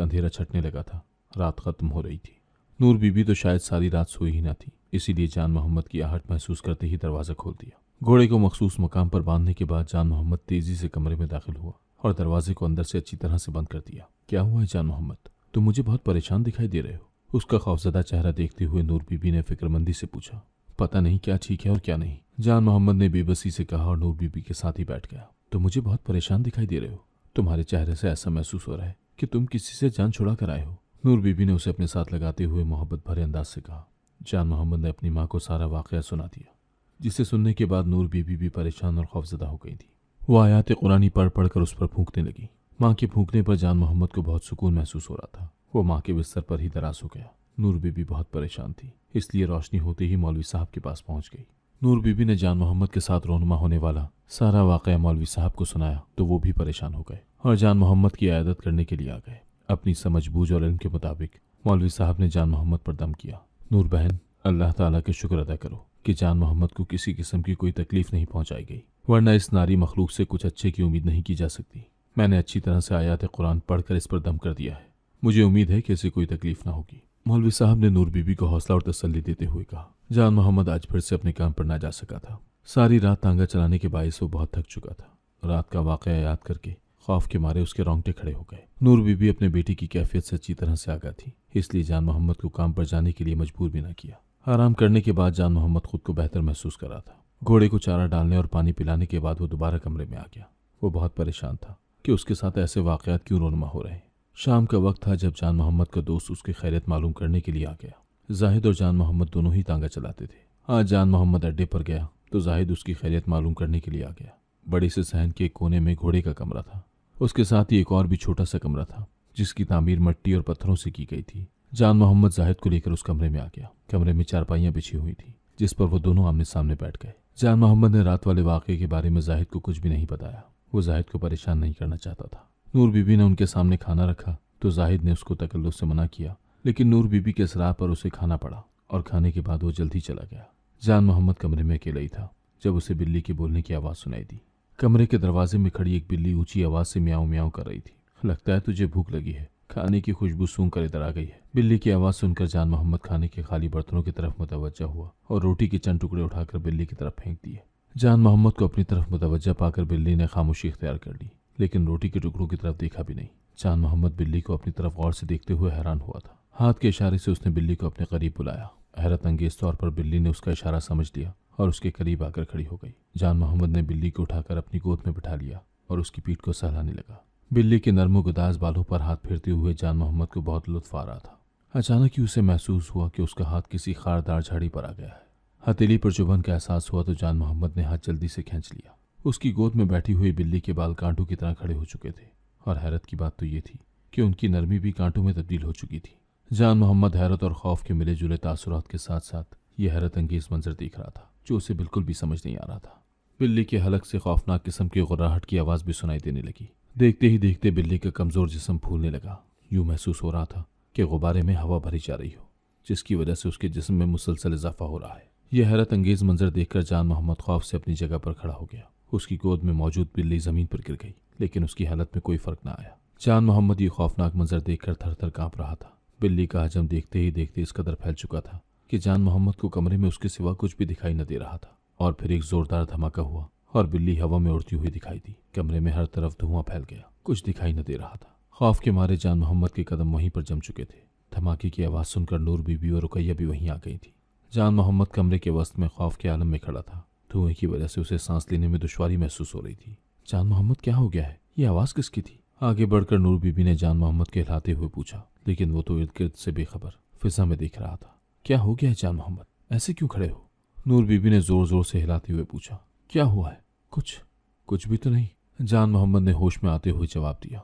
अंधेरा छटने लगा था। रात खत्म हो रही थी। नूर बीबी तो शायद सारी रात सोई ही न थी, इसीलिए जान मोहम्मद की आहट महसूस करते ही दरवाज़ा खोल दिया। घोड़े को मखसूस मकाम पर बांधने के बाद जान मोहम्मद तेजी से कमरे में दाखिल हुआ और दरवाजे को अंदर से अच्छी तरह से बंद कर दिया। क्या हुआ है जान मोहम्मद? तुम मुझे बहुत परेशान दिखाई दे रहे हो। उसका खौफजदा चेहरा देखते हुए नूर बीबी ने फिक्रमंदी से पूछा। पता नहीं क्या ठीक है और क्या नहीं, जान मोहम्मद ने बेबसी से कहा और नूर बीबी के साथ ही बैठ गया। तुम मुझे बहुत परेशान दिखाई दे रहे हो। तुम्हारे चेहरे से ऐसा महसूस हो रहा है कि तुम किसी से जान छुड़ा कर आए हो। नूर बीबी ने उसे अपने साथ लगाते हुए मोहब्बत भरे अंदाज से कहा। जान मोहम्मद ने अपनी माँ को सारा वाकया सुना दिया, जिसे सुनने के बाद नूर बीबी भी परेशान और खौफजदा हो गई थी। वो आयात कुरानी पढ़ पढ़ कर उस पर फूंकने लगी। माँ के फूंकने पर जान मोहम्मद को बहुत सुकून महसूस हो रहा था। वो माँ के बिस्तर पर ही दराज हो गया। नूर बीबी बहुत परेशान थी, इसलिए रोशनी होते ही मौलवी साहब के पास पहुंच गई। नूर बीबी ने जान मोहम्मद के साथ रोनुमा होने वाला सारा वाकया मौलवी साहब को सुनाया तो वो भी परेशान हो गए और जान मोहम्मद की इयादत करने के लिए आ गए। अपनी समझ बूझ और इल्म के मुताबिक मौलवी साहब ने जान मोहम्मद पर दम किया। नूर बहन, अल्लाह ताला के शुक्र अदा करो कि जान मोहम्मद को किसी किस्म की कोई तकलीफ नहीं पहुंचाई गई, वरना इस नारी मखलूक से कुछ अच्छे की उम्मीद नहीं की जा सकती। मैंने अच्छी तरह से आयात कुरान पढ़कर इस पर दम कर दिया है। मुझे उम्मीद है कि इसे कोई तकलीफ ना होगी। मौलवी साहब ने नूर बीबी को हौसला और तसल्ली देते हुए कहा। जान मोहम्मद आज फिर से अपने काम पर ना जा सका था। सारी रात तांगा चलाने के बायस वो बहुत थक चुका था। रात का वाकया याद करके खौफ के मारे उसके रोंगटे खड़े हो गए। नूर बीबी अपने बेटी की कैफियत से अच्छी तरह से आगाह थी, इसलिए जान मोहम्मद को काम पर जाने के लिए मजबूर भी न किया। आराम करने के बाद जान मोहम्मद खुद को बेहतर महसूस कर रहा था। घोड़े को चारा डालने और पानी पिलाने के बाद वो दोबारा कमरे में आ गया। वो बहुत परेशान था कि उसके साथ ऐसे वाकयात क्यों रोनुमा हो रहे हैं। शाम का वक्त था जब जान मोहम्मद का दोस्त उसकी खैरियत मालूम करने के लिए आ गया। जाहिद और जान मोहम्मद दोनों ही तांगा चलाते थे। आज जान मोहम्मद अड्डे पर गया तो जाहिद उसकी खैरियत मालूम करने के लिए आ गया। बड़े से सहन के एक कोने में घोड़े का कमरा था। उसके साथ ही एक और भी छोटा सा कमरा था, जिसकी तामीर मिट्टी और पत्थरों से की गई थी। जान मोहम्मद जाहिद को लेकर उस कमरे में आ गया। कमरे में चारपाइयां बिछी हुई थी, जिस पर वो दोनों आमने सामने बैठ गए। जान मोहम्मद ने रात वाले वाकये के बारे में जाहिद को कुछ भी नहीं बताया। वो जाहिद को परेशान नहीं करना चाहता था। नूर बीबी ने उनके सामने खाना रखा तो जाहिद ने उसको तकल्लुफ से मना किया, लेकिन नूर बीबी के इसरार पर उसे खाना पड़ा और खाने के बाद वो जल्दी चला गया। जान मोहम्मद कमरे में अकेला ही था जब उसे बिल्ली के बोलने की आवाज़ सुनाई दी। कमरे के दरवाजे में खड़ी एक बिल्ली ऊंची आवाज़ से म्याऊं म्याऊं कर रही थी। लगता है तुझे भूख लगी है, खाने की खुशबू सूंघ कर इधर आ गई है। बिल्ली की आवाज़ सुनकर जान मोहम्मद खाने के खाली बर्तनों की तरफ मुतवज्जा हुआ और रोटी के चंद टुकड़े उठाकर बिल्ली की तरफ फेंक दिए। जान मोहम्मद को अपनी तरफ मुतवज्जा पाकर बिल्ली ने खामोशी इख्तियार कर ली, लेकिन रोटी के टुकड़ों की तरफ देखा भी नहीं। जान मोहम्मद बिल्ली को अपनी तरफ गौर से देखते हुए हैरान हुआ था। हाथ के इशारे से उसने बिल्ली को अपने करीब बुलाया। हैरत अंगेज तौर पर बिल्ली ने उसका इशारा समझ लिया और उसके करीब आकर खड़ी हो गई। जान मोहम्मद ने बिल्ली को उठाकर अपनी गोद में बिठा लिया और उसकी पीठ को सहलाने लगा। बिल्ली के नरमो गुदाज बालों पर हाथ फेरते हुए जान मोहम्मद को बहुत लुत्फ आ रहा था। अचानक ही उसे महसूस हुआ कि उसका हाथ किसी खारदार झाड़ी पर आ गया है। हथेली पर चुभन का एहसास हुआ तो जान मोहम्मद ने हाथ जल्दी से खींच लिया। उसकी गोद में बैठी हुई बिल्ली के बाल कांटों की तरह खड़े हो चुके थे और हैरत की बात तो ये थी कि उनकी नरमी भी कांटों में तब्दील हो चुकी थी। जान मोहम्मद हैरत और खौफ के मिले जुले तासुरात के साथ साथ ये हैरत अंगेज मंजर देख रहा था जो उसे बिल्कुल भी समझ नहीं आ रहा था। बिल्ली के हलक से खौफनाक किस्म की गुर्राहट की आवाज़ भी सुनाई देने लगी। देखते ही देखते बिल्ली का कमज़ोर जिस्म फूलने लगा। यूं महसूस हो रहा था कि गुब्बारे में हवा भरी जा रही हो, जिसकी वजह से उसके जिस्म में मुसलसल इजाफा हो रहा है। यह हैरत अंगेज मंजर देखकर जान मोहम्मद खौफ से अपनी जगह पर खड़ा हो गया। उसकी गोद में मौजूद बिल्ली ज़मीन पर गिर गई, लेकिन उसकी हालत में कोई फ़र्क न आया। जान मोहम्मद ये खौफनाक मंजर देखकर थर थर काँप रहा था। बिल्ली का हजम देखते ही देखते इस कदर फैल चुका था कि जान मोहम्मद को कमरे में उसके सिवा कुछ भी दिखाई न दे रहा था। और फिर एक जोरदार धमाका हुआ और बिल्ली हवा में उड़ती हुई दिखाई दी। कमरे में हर तरफ धुआं फैल गया, कुछ दिखाई न दे रहा था। खौफ के मारे जान मोहम्मद के कदम वहीं पर जम चुके थे। धमाके की आवाज़ सुनकर नूर बीबी और रुकैया भी वहीं आ गई थी। जान मोहम्मद कमरे के वस्त में खौफ के आलम में खड़ा था। धुएं की वजह से उसे सांस लेने में दुश्वारी महसूस हो रही थी। जान मोहम्मद, क्या हो गया है? ये आवाज़ किसकी थी? आगे बढ़कर नूर बीबी ने जान मोहम्मद के हिलाते हुए पूछा, लेकिन वो तो इर्द गिर्द से बेखबर फिजा में देख रहा था। क्या हो गया है जान मोहम्मद, ऐसे क्यों खड़े हो? नूर बीबी ने जोर जोर से हिलाते हुए पूछा। क्या हुआ है? कुछ भी तो नहीं, जान मोहम्मद ने होश में आते हुए जवाब दिया।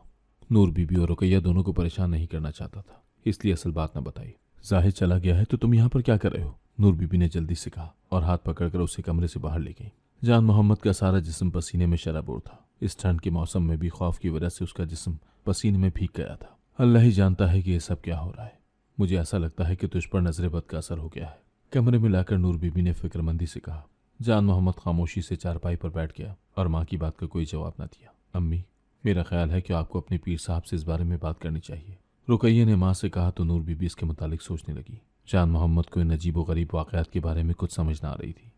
नूर बीबी और रुकैया दोनों को परेशान नहीं करना चाहता था, इसलिए असल बात न बताई। जाहिद चला गया है तो तुम यहाँ पर क्या कर रहे हो? नूर बीबी ने जल्दी से कहा और हाथ पकड़कर उसे कमरे से बाहर ले गई। जान मोहम्मद का सारा जिस्म पसीने में शराबोर था। इस ठंड के मौसम में भी खौफ की वजह से उसका जिस्म पसीने में भीग गया था। अल्लाह ही जानता है कि ये सब क्या हो रहा है। मुझे ऐसा लगता है कि तुझ पर नजर बद का असर हो गया है। कमरे में लाकर नूर बीबी ने फिक्रमंदी से कहा। जान मोहम्मद खामोशी से चारपाई पर बैठ गया और माँ की बात का कोई जवाब न दिया। अम्मी, मेरा ख्याल है कि आपको अपने पीर साहब से इस बारे में बात करनी चाहिए, रुकैया ने माँ से कहा तो नूर बीबी इसके मुतालिक सोचने लगी। जान मोहम्मद को इन अजीब व गरीब वाक़यात के बारे में कुछ समझ न आ रही थी।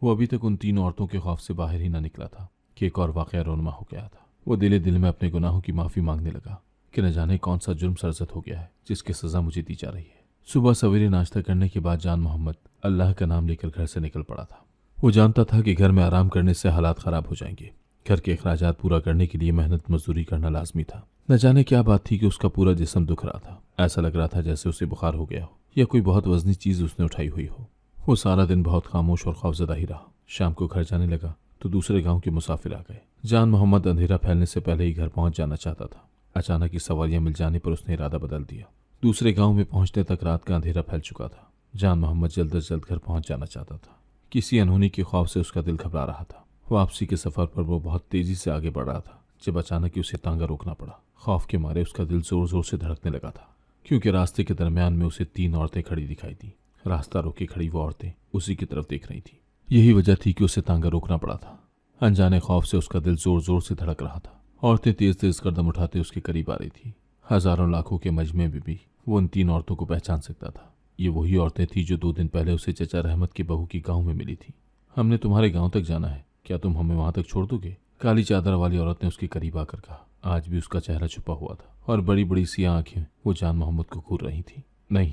वो अभी तक उन 3 औरतों के खौफ से बाहर ही न निकला था कि एक और वाक़या रोनमा हो गया था। वो दिल दिल में अपने गुनाहों की माफ़ी मांगने लगा कि न जाने कौन सा जुर्म सरजद हो गया है जिसकी सज़ा मुझे दी जा रही है। सुबह सवेरे नाश्ता करने के बाद जान मोहम्मद अल्लाह का नाम लेकर घर से निकल पड़ा था। वो जानता था कि घर में आराम करने से हालात ख़राब हो जाएंगे। घर के अखराजात पूरा करने के लिए मेहनत मजदूरी करना लाजमी था। न जाने क्या बात थी कि उसका पूरा जिस्म दुख रहा था। ऐसा लग रहा था जैसे उसे बुखार हो गया हो या कोई बहुत वजनी चीज़ उसने उठाई हुई हो। वो सारा दिन बहुत खामोश और खौफजदा ही रहा। शाम को घर जाने लगा तो दूसरे गांव के मुसाफिर आ गए। जान मोहम्मद अंधेरा फैलने से पहले ही घर पहुंच जाना चाहता था। अचानक ही सवारियां मिल जाने पर उसने इरादा बदल दिया। दूसरे गांव में पहुंचने तक रात का अंधेरा फैल चुका था। जान मोहम्मद जल्द अज जल्द घर पहुंच जाना चाहता था। किसी अनहोनी के खौफ से उसका दिल घबरा रहा था। वापसी के सफर पर वो बहुत तेजी से आगे बढ़ रहा था जब अचानक ही उसे तांगा रोकना पड़ा। खौफ के मारे उसका दिल जोर जोर से धड़कने लगा था क्योंकि रास्ते के दरमियान में उसे 3 औरतें खड़ी दिखाई दी। रास्ता रोके खड़ी वो औरतें उसी की तरफ देख रही थी। यही वजह थी कि उसे तांगा रोकना पड़ा था। अनजाने खौफ से उसका दिल जोर जोर से धड़क रहा था। औरतें तेज तेज कदम उठाते उसके करीब आ रही थी। हजारों लाखों के मजमे में भी वो उन 3 औरतों को पहचान सकता था। ये वही औरतें थी जो 2 दिन पहले उसे चचा रहमत की बहू की गांव में मिली थी। हमने तुम्हारे गांव तक जाना है, क्या तुम हमें वहां तक छोड़ दोगे? काली चादर वाली औरत ने उसके करीब आकर कहा। आज भी उसका चेहरा छुपा हुआ था और बड़ी बड़ी सी आंखें वो जान मोहम्मद को घूर रही थी। नहीं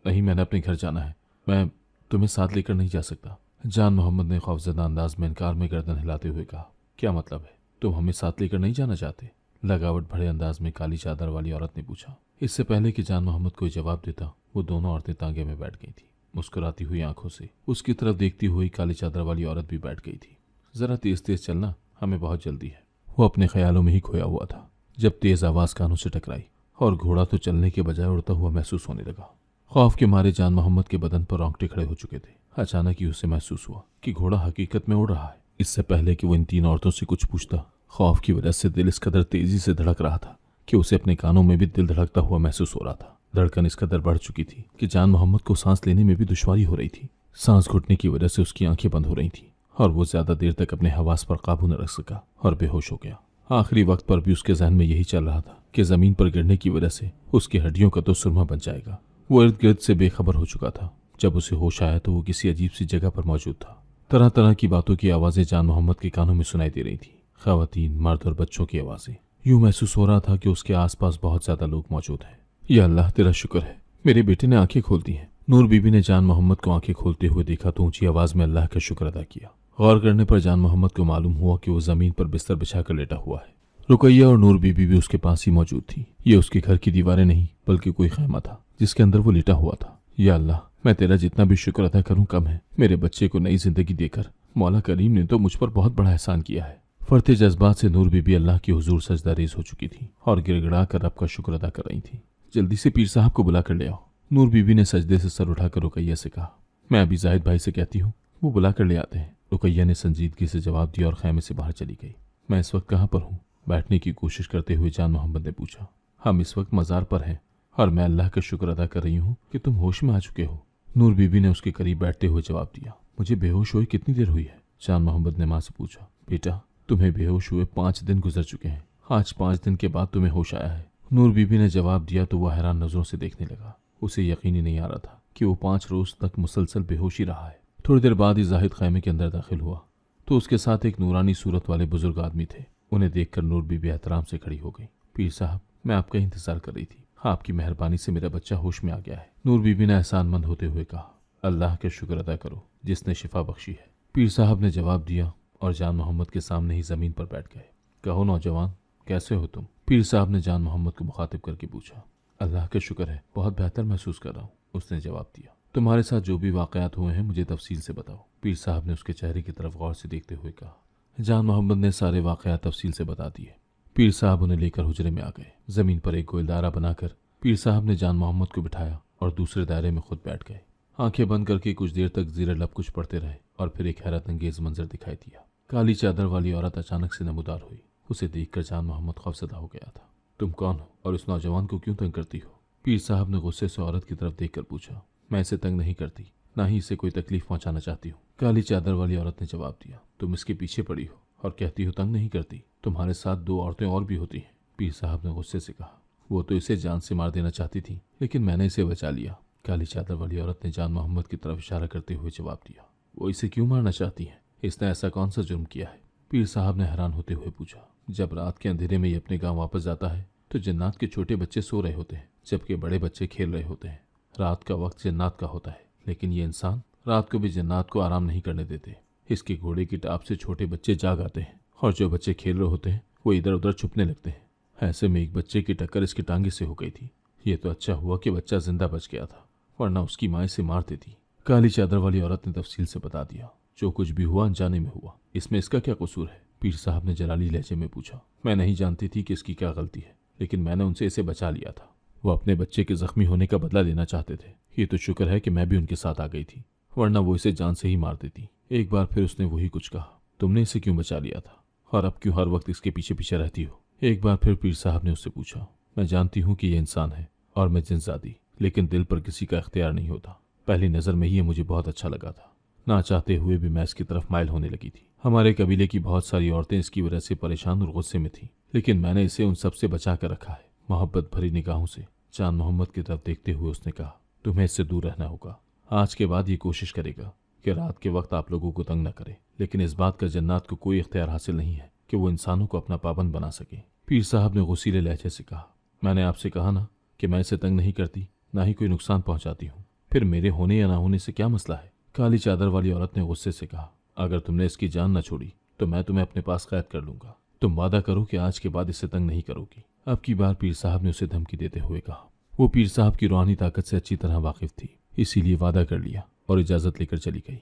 नहीं, मैंने अपने घर जाना है, मैं तुम्हें साथ लेकर नहीं जा सकता। जान मोहम्मद ने खौफजदा अंदाज में इनकार में गर्दन हिलाते हुए कहा। क्या मतलब है, तुम हमें साथ लेकर नहीं जाना चाहते? लगावट भरे अंदाज में काली चादर वाली औरत ने पूछा। इससे पहले कि जान मोहम्मद कोई जवाब देता वो दोनों औरतें तांगे में बैठ गई थी। मुस्कुराती हुई आंखों से उसकी तरफ देखती हुई काली चादर वाली औरत भी बैठ गई थी। जरा तेज तेज चलना, हमें बहुत जल्दी है। वो अपने ख्यालों में ही खोया हुआ था जब तेज आवाज कानों से टकराई और घोड़ा तो चलने के बजाय उड़ता हुआ महसूस होने लगा। खौफ के मारे जान मोहम्मद के बदन पर रोंगटे खड़े हो चुके थे। अचानक ही उसे महसूस हुआ कि घोड़ा हकीकत में उड़ रहा है। इससे पहले कि वो इन 3 औरतों से कुछ पूछता, खौफ की वजह से दिल इस कदर तेजी से धड़क रहा था कि उसे अपने कानों में भी दिल धड़कता हुआ महसूस हो रहा था। धड़कन इस कदर बढ़ चुकी थी कि जान मोहम्मद को सांस लेने में भी दुश्वारी हो रही थी। सांस घुटने की वजह से उसकी आंखें बंद हो रही थी और वो ज्यादा देर तक अपने हवास पर काबू न रख सका और बेहोश हो गया। आखिरी वक्त पर भी उसके जहन में यही चल रहा था कि जमीन पर गिरने की वजह से उसकी हड्डियों का तो सुरमा बन जाएगा। वो इर्द गिर्द से बेखबर हो चुका था। जब उसे होश आया तो वो किसी अजीब सी जगह पर मौजूद था। तरह तरह की बातों की आवाजें जान मोहम्मद के कानों में सुनाई दे रही थी। खवातीन, मर्द और बच्चों की आवाजें। यूं महसूस हो रहा था कि उसके आसपास बहुत ज्यादा लोग मौजूद हैं। या अल्लाह, तेरा शुक्र है, मेरे बेटे ने आंखें खोल दी हैं। नूर बीबी ने जान मोहम्मद को आंखें खोलते हुए देखा तो ऊंची आवाज में अल्लाह का शुक्र अदा किया। गौर करने पर जान मोहम्मद को मालूम हुआ कि वो जमीन पर बिस्तर बिछाकर लेटा हुआ है। रुकैया और नूर बीबी भी उसके पास ही मौजूद थी। ये उसके घर की दीवारें नहीं बल्कि कोई खैमा था जिसके अंदर वो लेटा हुआ था। या अल्लाह, मैं तेरा जितना भी शुक्र अदा करूं कम है। मेरे बच्चे को नई जिंदगी देकर मौला करीम ने तो मुझ पर बहुत बड़ा एहसान किया है। फरते जज्बात से नूर बीबी अल्लाह की हुजूर सजदा रेज हो चुकी थी और गिड़गिड़ा कर रब का शुक्र अदा कर रही थी। जल्दी से पीर साहब को बुला कर ले आओ। नूर बीबी ने सजदे से सर उठाकर रुकैया से कहा। मैं अभी जाहिद भाई से कहती हूँ, वो बुला कर ले आते हैं। रुकैया ने संजीदगी से जवाब दिया और खैमे से बाहर चली गई। मैं इस वक्त कहाँ पर हूँ? बैठने की कोशिश करते हुए जान मोहम्मद ने पूछा। हम इस वक्त मज़ार पर हैं और मैं अल्लाह का शुक्र अदा कर रही हूँ कि तुम होश में आ चुके हो। नूर बीबी ने उसके करीब बैठते हुए जवाब दिया। मुझे बेहोश हुए कितनी देर हुई है? जान मोहम्मद ने माँ से पूछा। बेटा, तुम्हें बेहोश हुए 5 दिन गुजर चुके हैं। आज 5 दिन के बाद तुम्हें होश आया है। नूर बीबी ने जवाब दिया तो वह हैरान नजरों से देखने लगा। उसे यकीन ही नहीं आ रहा था कि वो 5 रोज तक मुसलसल बेहोश ही रहा है। थोड़ी देर बाद ही जाहिद खैमे के अंदर दाखिल हुआ तो उसके साथ एक नूरानी सूरत वाले बुजुर्ग आदमी थे। उन्हें देखकर नूर बीबी एहतराम से खड़ी हो गई। पीर साहब, मैं आपका इंतजार कर रही थी। आपकी मेहरबानी से मेरा बच्चा होश में आ गया है। नूर बीबी ने एहसानमंद होते हुए कहा। अल्लाह का शुक्र अदा करो जिसने शिफा बख्शी है। पीर साहब ने जवाब दिया और जान मोहम्मद के सामने ही जमीन पर बैठ गए। कहो नौजवान, कैसे हो तुम? पीर साहब ने जान मोहम्मद को मुखातिब करके पूछा। अल्लाह का शुक्र है, बहुत बेहतर महसूस कर रहा हूँ, उसने जवाब दिया। तुम्हारे साथ जो भी वाकयात हुए हैं मुझे तफसील से बताओ, पीर साहब ने उसके चेहरे की तरफ गौर से देखते हुए कहा। जान मोहम्मद ने सारे वाकयात तफसील से बता दिए। पीर साहब उन्हें लेकर हुजरे में आ गए। जमीन पर एक गोलदारा बनाकर पीर साहब ने जान मोहम्मद को बिठाया और दूसरे दायरे में खुद बैठ गए। आंखें बंद करके कुछ देर तक ज़ीरे लब कुछ पढ़ते रहे और फिर एक हैरत अंगेज मंजर दिखाई दिया। काली चादर वाली औरत अचानक से नमूदार हुई। उसे देखकर जान मोहम्मद खौफजदा हो गया था। तुम कौन हो और इस नौजवान को क्यों तंग करती हो? पीर साहब ने गुस्से से औरत की तरफ देखकर पूछा। मैं इसे तंग नहीं करती, ना ही इसे कोई तकलीफ पहुंचाना चाहती हूँ। काली चादर वाली औरत ने जवाब दिया। तुम इसके पीछे पड़ी हो और कहती हो तंग नहीं करती। तुम्हारे साथ 2 औरतें और भी होती हैं। पीर साहब ने गुस्से से कहा। वो तो इसे जान से मार देना चाहती थी, लेकिन मैंने इसे बचा लिया। काली चादर वाली औरत ने जान मोहम्मद की तरफ इशारा करते हुए जवाब दिया। वो इसे क्यों मारना चाहती है? इसने ऐसा कौन सा जुर्म किया है? पीर साहब ने हैरान होते हुए पूछा। जब रात के अंधेरे में ये अपने गांव वापस जाता है तो जन्नात के छोटे बच्चे सो रहे होते हैं, जबकि बड़े बच्चे खेल रहे होते हैं। रात का वक्त जन्नात का होता है, लेकिन ये इंसान रात को भी जन्नात को आराम नहीं करने देते। इसके घोड़े की टाप से छोटे बच्चे जाग आते हैं और जो बच्चे खेल रहे होते हैं वो इधर उधर छुपने लगते हैं। ऐसे में एक बच्चे की टक्कर इसकी टांगे से हो गई थी। ये तो अच्छा हुआ कि बच्चा जिंदा बच गया था, वरना उसकी माँ इसे मार देती। काली चादर वाली औरत ने तफसील से बता दिया। जो कुछ भी हुआ अनजाने में हुआ, इसमें इसका क्या कसूर है? पीर साहब ने जलाली लहजे में पूछा। मैं नहीं जानती थी कि इसकी क्या गलती है, लेकिन मैंने उनसे इसे बचा लिया था। वो अपने बच्चे के जख्मी होने का बदला लेना चाहते थे। ये तो शुक्र है कि मैं भी उनके साथ आ गई थी, वरना वो इसे जान से ही मार देती। एक बार फिर उसने वही कुछ कहा। तुमने इसे क्यों बचा लिया था और अब क्यों हर वक्त इसके पीछे पीछे रहती हो? एक बार फिर पीर साहब ने उससे पूछा। मैं जानती हूँ कि ये इंसान है और मैं जिनजादी, लेकिन दिल पर किसी का इख्तियार नहीं होता। पहली नज़र में ही ये मुझे बहुत अच्छा लगा था। ना चाहते हुए भी मैं इसकी तरफ माइल होने लगी थी। हमारे कबीले की बहुत सारी औरतें इसकी वजह से परेशान और गुस्से में थीं, लेकिन मैंने इसे उन सब से बचा कर रखा है। मोहब्बत भरी निगाहों से चांद मोहम्मद की तरफ देखते हुए उसने कहा। तुम्हें इससे दूर रहना होगा। आज के बाद ये कोशिश करेगा कि रात के वक्त आप लोगों को तंग न करे, लेकिन इस बात का जन्नात को कोई इख्तियार हासिल नहीं है कि वो इंसानों को अपना पाबंद बना सके। पीर साहब ने गुस्सीले लहजे से कहा। मैंने आपसे कहा ना कि मैं इसे तंग नहीं करती, ना ही कोई नुकसान पहुंचाती हूँ। फिर मेरे होने या ना होने से क्या मसला है? काली चादर वाली औरत ने गुस्से से कहा। अगर तुमने इसकी जान न छोड़ी तो मैं तुम्हें अपने पास कैद कर लूंगा। तुम वादा करो कि आज के बाद इसे तंग नहीं करोगी। अब की बार पीर साहब ने उसे धमकी देते हुए कहा। वो पीर साहब की रूहानी ताकत से अच्छी तरह वाकिफ थी, इसीलिए वादा कर लिया और इजाजत लेकर चली गई।